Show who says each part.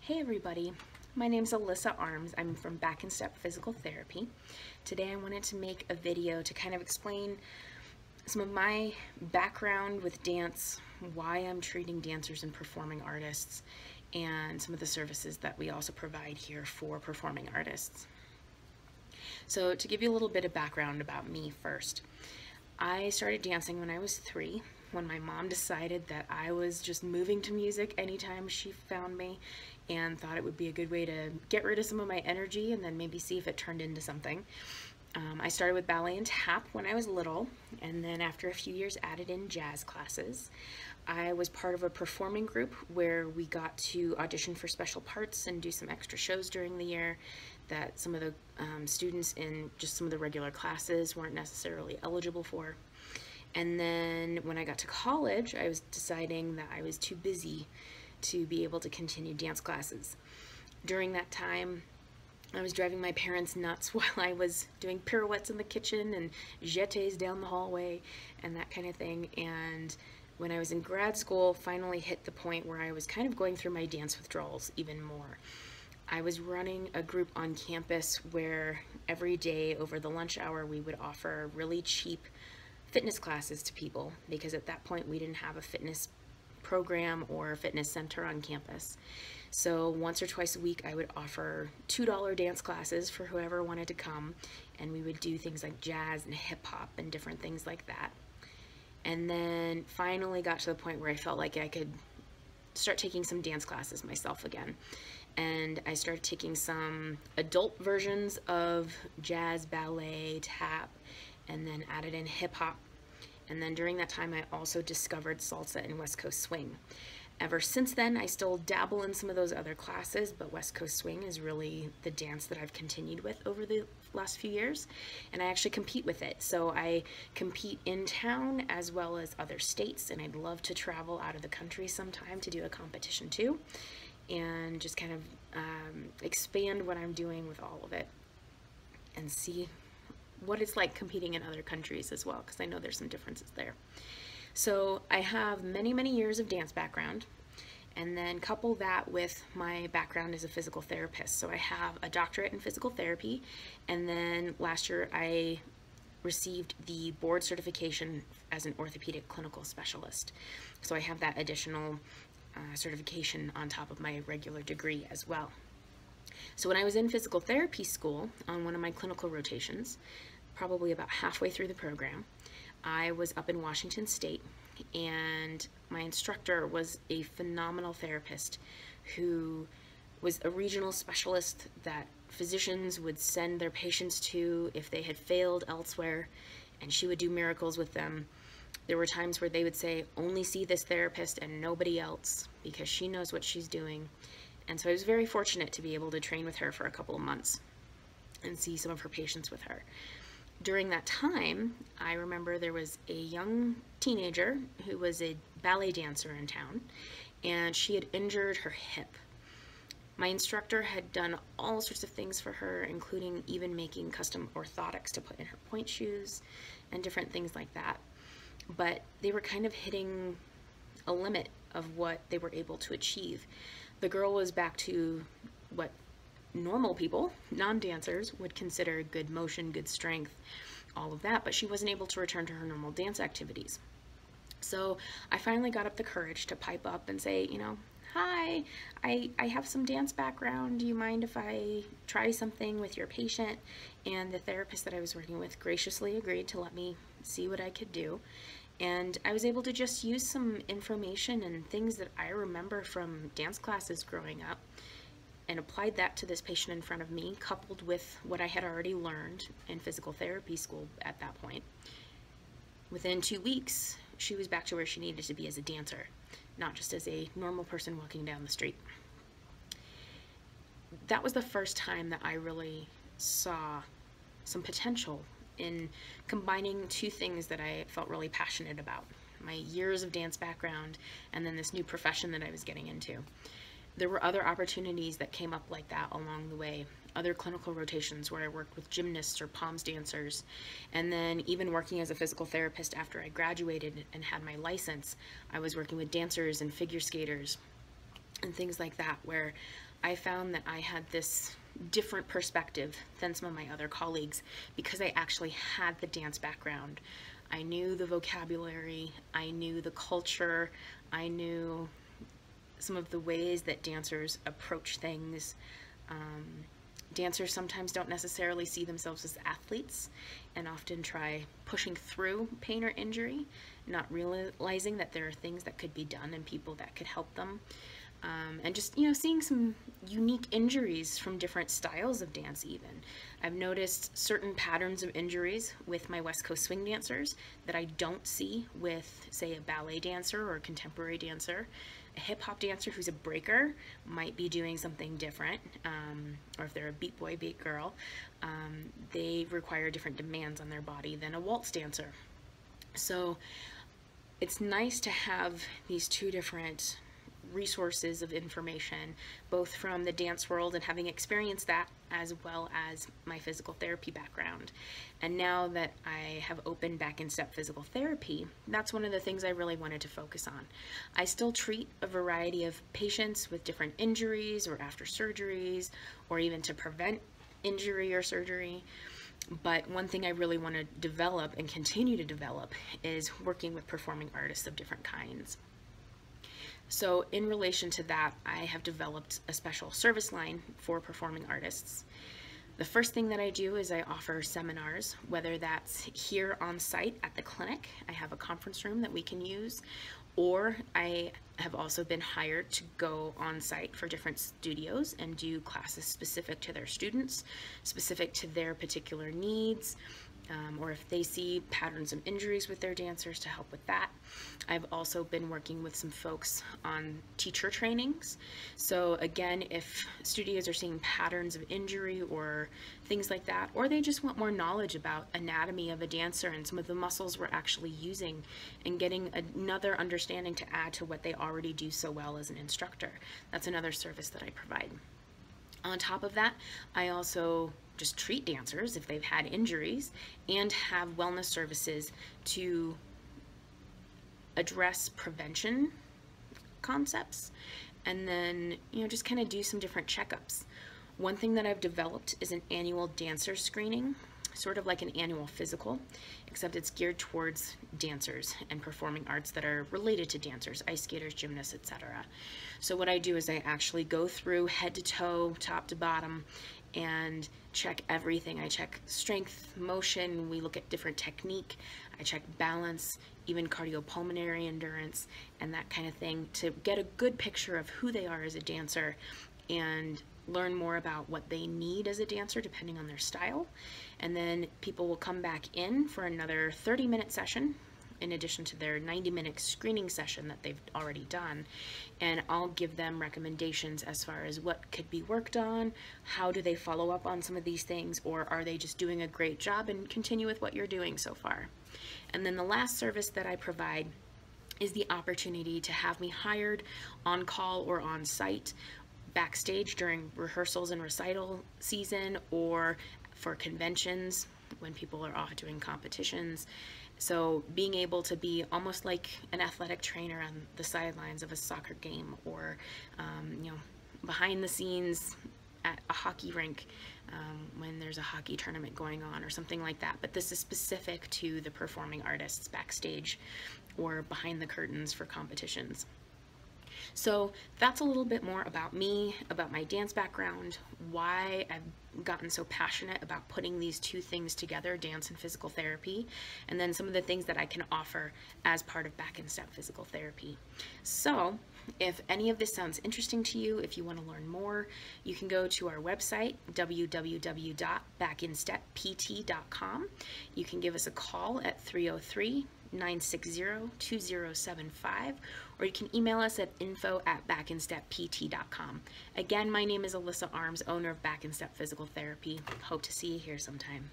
Speaker 1: Hey everybody, my name's Alyssa Arms. I'm from Back and Step Physical Therapy. Today I wanted to make a video to kind of explain some of my background with dance, why I'm treating dancers and performing artists, and some of the services that we also provide here for performing artists. So to give you a little bit of background about me first, I started dancing when I was 3, when my mom decided that I was just moving to music anytime she found me and thought it would be a good way to get rid of some of my energy and then maybe see if it turned into something. I started with ballet and tap when I was little, and then after a few years added in jazz classes. I was part of a performing group where we got to audition for special parts and do some extra shows during the year that some of the students in just some of the regular classes weren't necessarily eligible for. And then when I got to college, I was deciding that I was too busy to be able to continue dance classes. During that time, I was driving my parents nuts while I was doing pirouettes in the kitchen and jetés down the hallway and that kind of thing. And when I was in grad school, finally hit the point where I was kind of going through my dance withdrawals even more. I was running a group on campus where every day over the lunch hour we would offer really cheap fitness classes to people, because at that point we didn't have a fitness program or a fitness center on campus. So once or twice a week I would offer $2 dance classes for whoever wanted to come, and we would do things like jazz and hip hop and different things like that. And then finally got to the point where I felt like I could start taking some dance classes myself again. And I started taking some adult versions of jazz, ballet, tap, and then added in hip hop. And then during that time, I also discovered salsa and West Coast swing. Ever since then, I still dabble in some of those other classes, but West Coast swing is really the dance that I've continued with over the last few years, and I actually compete with it. So I compete in town as well as other states, and I'd love to travel out of the country sometime to do a competition too, and just kind of expand what I'm doing with all of it and see what it's like competing in other countries as well, because I know there's some differences there. So I have many, many years of dance background, and then couple that with my background as a physical therapist. So I have a doctorate in physical therapy, and then last year I received the board certification as an orthopedic clinical specialist. So I have that additional certification on top of my regular degree as well. So when I was in physical therapy school on one of my clinical rotations, probably about halfway through the program, I was up in Washington State, and my instructor was a phenomenal therapist who was a regional specialist that physicians would send their patients to if they had failed elsewhere, and she would do miracles with them. There were times where they would say, only see this therapist and nobody else, because she knows what she's doing. And so I was very fortunate to be able to train with her for a couple of months and see some of her patients with her. During that time, I remember there was a young teenager who was a ballet dancer in town, and she had injured her hip. My instructor had done all sorts of things for her, including even making custom orthotics to put in her pointe shoes and different things like that. But they were kind of hitting a limit of what they were able to achieve. The girl was back to what normal people, non-dancers, would consider good motion, good strength, all of that, but she wasn't able to return to her normal dance activities. So I finally got up the courage to pipe up and say, hi, I have some dance background. Do you mind if I try something with your patient? And the therapist that I was working with graciously agreed to let me see what I could do. And I was able to just use some information and things that I remember from dance classes growing up and applied that to this patient in front of me, coupled with what I had already learned in physical therapy school at that point. Within 2 weeks, she was back to where she needed to be as a dancer, not just as a normal person walking down the street. That was the first time that I really saw some potential in combining two things that I felt really passionate about: my years of dance background and then this new profession that I was getting into. There were other opportunities that came up like that along the way, other clinical rotations where I worked with gymnasts or POMS dancers, and then even working as a physical therapist after I graduated and had my license, I was working with dancers and figure skaters and things like that, where I found that I had this different perspective than some of my other colleagues because I actually had the dance background. I knew the vocabulary, I knew the culture, I knew some of the ways that dancers approach things. Dancers sometimes don't necessarily see themselves as athletes and often try pushing through pain or injury, not realizing that there are things that could be done and people that could help them. And just, seeing some unique injuries from different styles of dance even. I've noticed certain patterns of injuries with my West Coast swing dancers that I don't see with, say, a ballet dancer or a contemporary dancer. A hip-hop dancer who's a breaker might be doing something different, or if they're a beat boy, beat girl, they require different demands on their body than a waltz dancer. So it's nice to have these two different resources of information, both from the dance world and having experienced that, as well as my physical therapy background. And now that I have opened Back in Step Physical Therapy, that's one of the things I really wanted to focus on. I still treat a variety of patients with different injuries or after surgeries, or even to prevent injury or surgery. But one thing I really want to develop and continue to develop is working with performing artists of different kinds. So in relation to that, I have developed a special service line for performing artists. The first thing that I do is I offer seminars, whether that's here on site at the clinic, I have a conference room that we can use, or I have also been hired to go on site for different studios and do classes specific to their students, specific to their particular needs, or if they see patterns of injuries with their dancers, to help with that. I've also been working with some folks on teacher trainings. So again, if studios are seeing patterns of injury or things like that, or they just want more knowledge about anatomy of a dancer and some of the muscles we're actually using, and getting another understanding to add to what they already do so well as an instructor, that's another service that I provide. On top of that, I also just treat dancers if they've had injuries and have wellness services to address prevention concepts, and then just kind of do some different checkups. One thing that I've developed is an annual dancer screening, sort of like an annual physical, except it's geared towards dancers and performing arts that are related to dancers, ice skaters, gymnasts, etc. So what I do is I actually go through head to toe, top to bottom, and check everything. I check strength, motion, we look at different technique, I check balance, even cardiopulmonary endurance, and that kind of thing, to get a good picture of who they are as a dancer and learn more about what they need as a dancer depending on their style. And then people will come back in for another 30-minute session in addition to their 90-minute screening session that they've already done, and I'll give them recommendations as far as what could be worked on, how do they follow up on some of these things, or are they just doing a great job and continue with what you're doing so far. And then the last service that I provide is the opportunity to have me hired on call or on site backstage during rehearsals and recital season, or for conventions when people are off doing competitions. So being able to be almost like an athletic trainer on the sidelines of a soccer game, or behind the scenes at a hockey rink when there's a hockey tournament going on or something like that. But this is specific to the performing artists backstage or behind the curtains for competitions. So that's a little bit more about me, about my dance background, why I've gotten so passionate about putting these two things together, dance and physical therapy, and then some of the things that I can offer as part of Back in Step Physical Therapy. So if any of this sounds interesting to you, if you want to learn more, you can go to our website, www.backinsteppt.com. You can give us a call at 303-960-2075, or you can email us at info@backinsteppt.com. Again, my name is Alyssa Arms, owner of Back in Step Physical Therapy. Hope to see you here sometime.